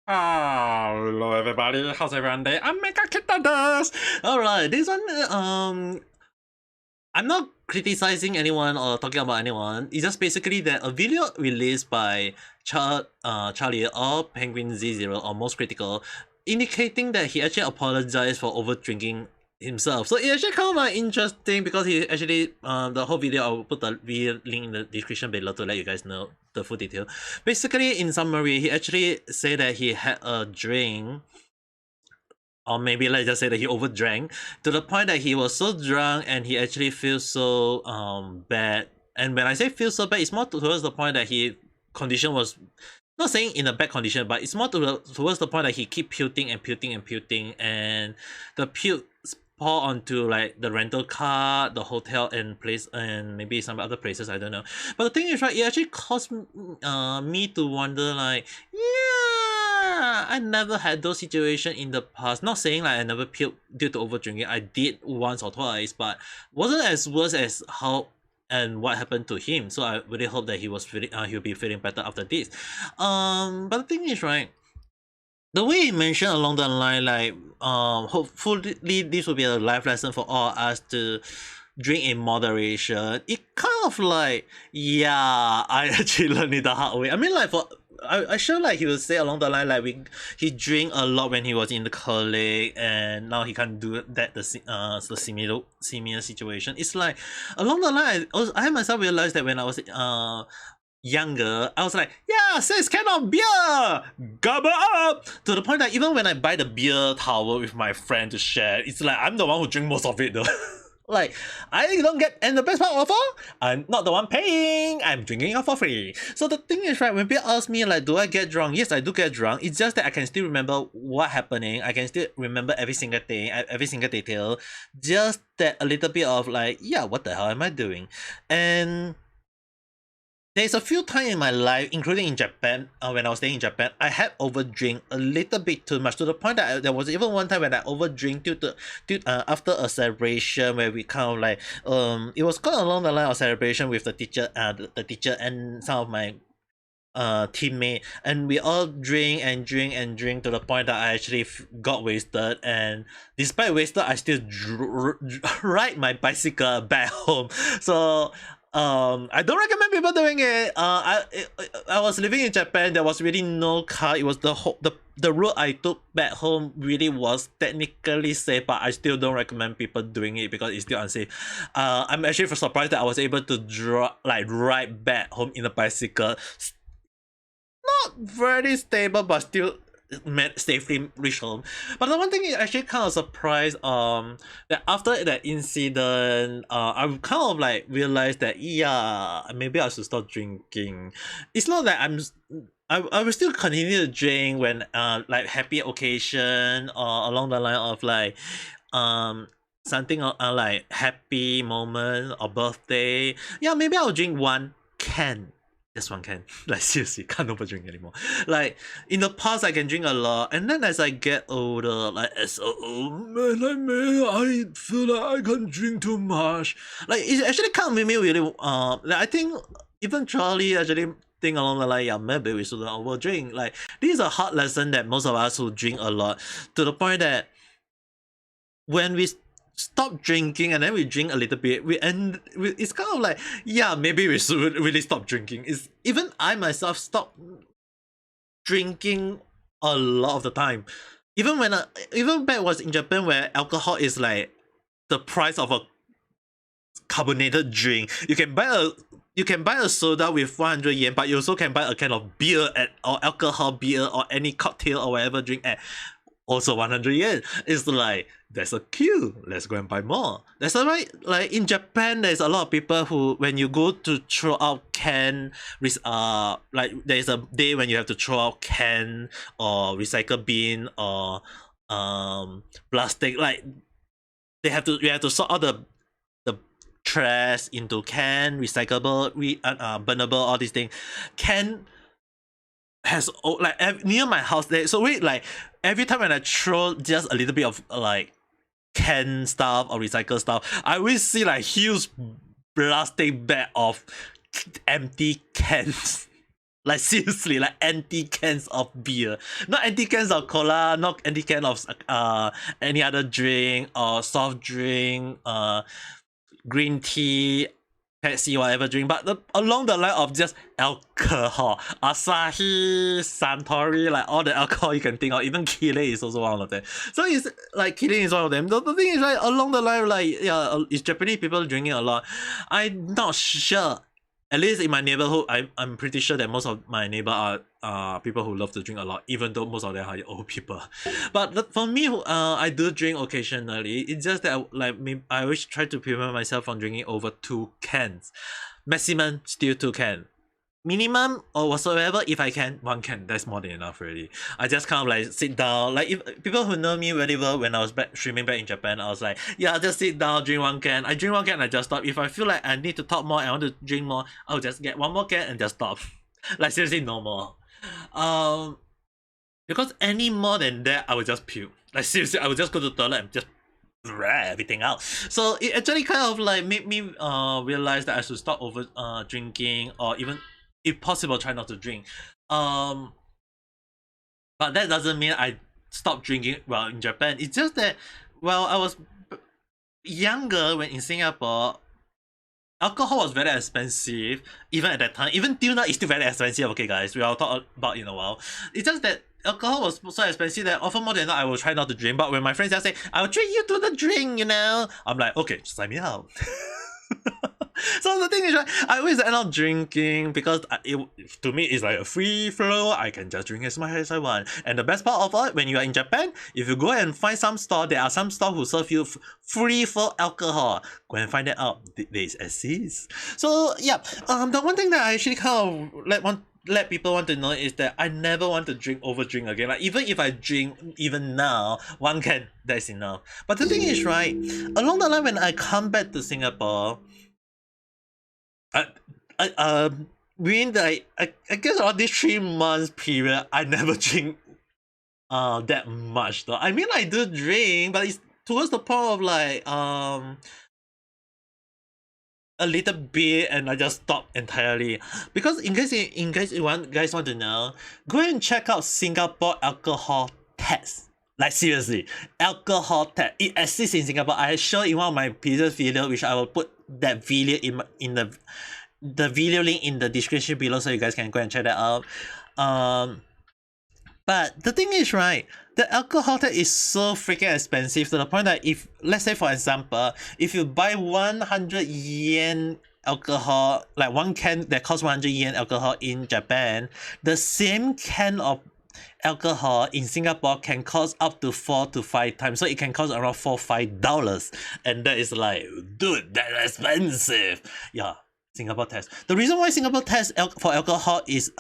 Hello everybody, how's everyone day? Ame Gakita. Alright, this one I'm not criticizing anyone or talking about anyone. It's just basically that a video released by Charlie or Penguin Z0 or Most Critical indicating that he actually apologized for over drinking himself. So it actually kind of like interesting because he actually the whole video, I'll put the video link in the description below to let you guys know the full detail. Basically, in summary, he actually said that he had a drink, or maybe let's just say that he overdrank to the point that he was so drunk and he actually feels so bad. And when I say feel so bad, it's more towards the point that he condition was not saying in a bad condition, but it's more towards the point that he keep puking and puking and puking, and the puke pour onto like the rental car, the hotel and place, and maybe some other places, I don't know. But the thing is, right, it actually caused me to wonder, like, yeah, I never had those situations in the past. Not saying like I never puked due to over drinking. I did once or twice, but wasn't as worse as how and what happened to him. So I really hope that he'll be feeling better after this. But the thing is, right, the way he mentioned along the line, like, hopefully this will be a life lesson for all us to drink in moderation. It kind of like, yeah, I actually learned it the hard way. I mean, like, I sure like he will say along the line, like, he drink a lot when he was in the college and now he can't do that, the similar situation. It's like along the line, I myself realized that when I was younger, I was like, yeah, 6 cans of beer, gobble up, to the point that even when I buy the beer tower with my friend to share, it's like I'm the one who drink most of it though. Like, I don't get, and the best part of all, I'm not the one paying, I'm drinking it for free. So the thing is, right, when people ask me, like, do I get drunk? Yes, I do get drunk. It's just that I can still remember what happening. I can still remember every single thing, every single detail. Just that a little bit of like, yeah, what the hell am I doing? And there's a few times in my life, including in Japan, when I was staying in Japan, I had overdrink a little bit too much, to the point that there was even one time when I overdrink after a celebration where we kind of like, it was kind of along the line of celebration with the teacher, the teacher and some of my teammate, and we all drink and drink and drink to the point that I actually got wasted, and despite wasted I still ride my bicycle back home. So I don't recommend people doing it. I was living in Japan. There was really no car. It was the road I took back home really was technically safe, but I still don't recommend people doing it because it's still unsafe. I'm actually surprised that I was able to ride back home in a bicycle. Not very stable, but still safely reach home. But the one thing is actually kind of surprised that after that incident, I kind of like realized that, yeah, maybe I should stop drinking. It's not that I will still continue to drink when like happy occasion or along the line of like something like happy moment or birthday. Yeah, maybe I'll drink 1 can. Just 1 can. Like, seriously, can't overdrink anymore. Like, in the past I can drink a lot, and then as I get older, like, as I feel like I can't drink too much. Like, it actually kind of made me really like, I think even Charlie actually think along the line, yeah, maybe we shouldn't overdrink. Like, this is a hard lesson that most of us who drink a lot, to the point that when we stop drinking and then we drink a little bit, it's kind of like, yeah, maybe we should really stop drinking. It's even I myself stop drinking a lot of the time. Even when even back was in Japan where alcohol is like the price of a carbonated drink. You can buy a soda with 100 yen, but you also can buy a can of beer or alcohol beer or any cocktail or whatever drink at also 100 yen. It's like, there's a queue, let's go and buy more. That's why, like, in Japan, there's a lot of people who, when you go to throw out can, like, there's a day when you have to throw out can or recycle bin or plastic, like, you have to sort out the trash into can, recyclable, burnable, all these things. Can has like near my house there, so wait, like, every time when I throw just a little bit of like can stuff or recycle stuff, I always see like huge plastic bag of empty cans. Like seriously, like empty cans of beer, not empty cans of cola, not empty can of any other drink or soft drink, green tea, Pepsi, whatever drink, but along the line of just alcohol, Asahi, Suntory, like all the alcohol you can think of, even Kile is also one of them. So it's like Kile is one of them. The thing is, like along the line, like yeah, it's Japanese people drinking a lot. I'm not sure. At least in my neighborhood, I'm pretty sure that most of my neighbor are people who love to drink a lot, even though most of them are old people. But for me, I do drink occasionally. It's just that I always try to prevent myself from drinking over 2 cans. Maximum still 2 cans. Minimum or whatsoever, if I can, 1 can. That's more than enough already. I just kind of like sit down. Like if people who know me very well, when I was streaming back in Japan, I was like, yeah, I'll just sit down, drink 1 can. I drink 1 can, I just stop. If I feel like I need to talk more, I want to drink more, I'll just get 1 more can and just stop. Like seriously, no more. Because any more than that, I would just puke. Like seriously, I would just go to the toilet and just everything out. So it actually kind of like made me realize that I should stop over drinking, or even if possible try not to drink. But that doesn't mean I stopped drinking well in Japan. It's just that I was younger when in Singapore, alcohol was very expensive even at that time. Even till now it's still very expensive, okay guys, we'll talk about in a while. It's just that alcohol was so expensive that often more than not I will try not to drink. But when my friends just say, I'll treat you to the drink, I'm like, okay, sign me out. So the thing is, right, I always end up drinking because to me it's like a free flow. I can just drink as much as I want. And the best part of all, when you are in Japan, if you go and find some store, there are some stores who serve you free for alcohol. Go and find that out. They exist. So yeah, the one thing that I actually kind of let people want to know is that I never want to overdrink again. Like even if I drink even now, 1 can, that's enough. But the thing is, right, along the line when I come back to Singapore, within I guess all this 3 months period, I never drink that much though. I mean I do drink, but it's towards the point of like a little bit and I just stop entirely. Because in case you guys want to know, go and check out Singapore alcohol test. Like seriously, alcohol test. It exists in Singapore. I showed in one of my previous video, which I will put that video in the video link in the description below, so you guys can go and check that out. But the thing is, right, the alcohol test is so freaking expensive to the point that if, let's say for example, if you buy 100 yen alcohol, like 1 can that costs 100 yen alcohol in Japan, the same can of alcohol in Singapore can cost up to 4 to 5 times. So it can cost around $4-5, and that is like, dude, that's expensive. Yeah. Singapore test. The reason why Singapore test for alcohol is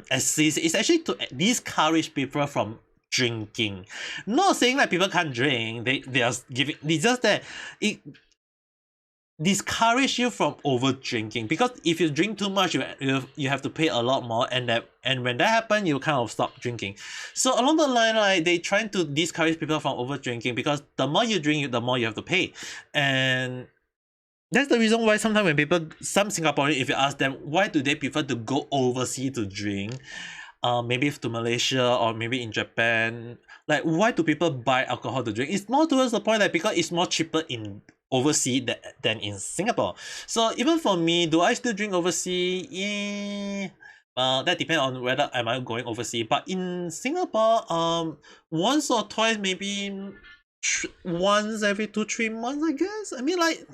exists is actually to discourage people from drinking. Not saying that people can't drink. They are giving. It's just that it discourage you from over drinking, because if you drink too much, you have to pay a lot more, and when that happens, you kind of stop drinking. So along the line, like they trying to discourage people from over drinking, because the more you drink, the more you have to pay, and that's the reason why sometimes when some Singaporeans, if you ask them why do they prefer to go overseas to drink, maybe to Malaysia or maybe in Japan, like why do people buy alcohol to drink? It's more towards the point that because it's more cheaper in overseas than in Singapore. So even for me, do I still drink overseas? Yeah. Well, that depends on whether am I going overseas. But in Singapore, once or twice, maybe once every 2-3 months, I guess. I mean, like,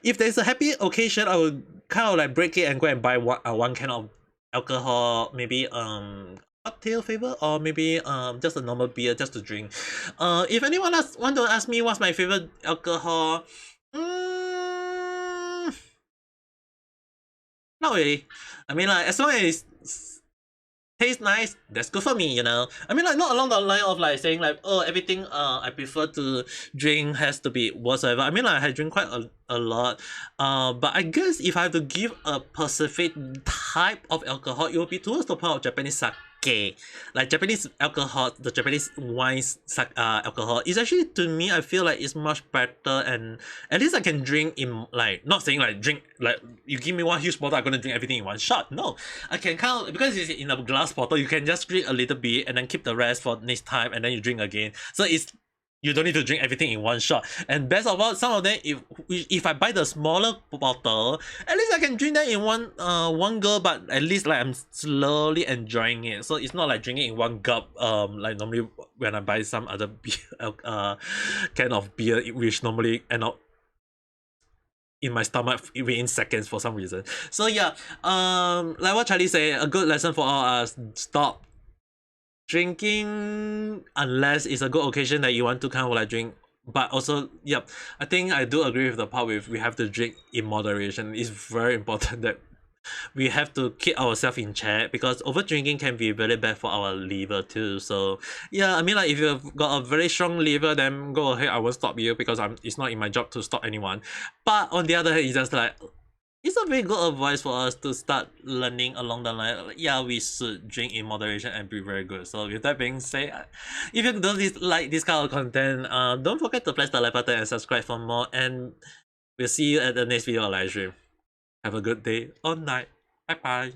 if there's a happy occasion, I would kind of like break it and go and buy 1 can of alcohol, maybe cocktail flavor, or maybe just a normal beer just to drink. If anyone want to ask me what's my favorite alcohol, not really. I mean, like, as long as tastes nice, that's good for me, I mean, like, not along the line of like saying like, oh, everything I prefer to drink has to be whatsoever. I mean, like, I drink quite a lot, but I guess if I have to give a specific type of alcohol, it will be towards the point of Japanese sake. sake. Like Japanese alcohol, the Japanese wines alcohol is actually, to me, I feel like it's much better, and at least I can drink in, like, not saying like drink like you give me one huge bottle, I'm gonna drink everything in one shot. No, I can kind of, because it's in a glass bottle, you can just drink a little bit and then keep the rest for next time, and then you drink again. So it's, you don't need to drink everything in one shot. And best of all, some of them, if I buy the smaller bottle, at least I can drink that in one go, but at least like I'm slowly enjoying it. So it's not like drinking in one gulp, like normally when I buy some other beer, can of beer, which normally end up in my stomach within seconds for some reason. So yeah, like what Charlie said, a good lesson for all us: stop drinking unless it's a good occasion that you want to kind of like drink. But also, yep, I think I do agree with the part with we have to drink in moderation. It's very important that we have to keep ourselves in check, because over drinking can be very bad for our liver too. So yeah, I mean, like, if you've got a very strong liver, then go ahead, I won't stop you, because it's not in my job to stop anyone. But on the other hand, it's just like, it's a very good advice for us to start learning along the line. Like, yeah, we should drink in moderation and be very good. So with that being said, if you don't like this kind of content, don't forget to press the like button and subscribe for more. And we'll see you at the next video or live stream. Have a good day or night. Bye bye.